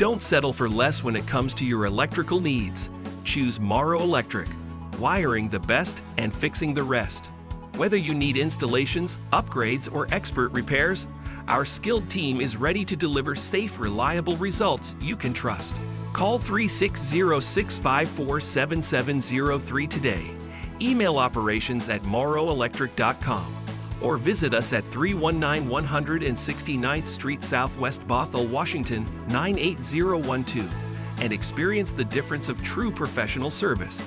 Don't settle for less when it comes to your electrical needs. Choose Morrow Electric. Wiring the best and fixing the rest. Whether you need installations, upgrades, or expert repairs, our skilled team is ready to deliver safe, reliable results you can trust. Call 360-654-7703 today. Email operations@morrowelectric.com or visit us at 319 169th Street Southwest, Bothell, Washington 98012 and experience the difference of true professional service.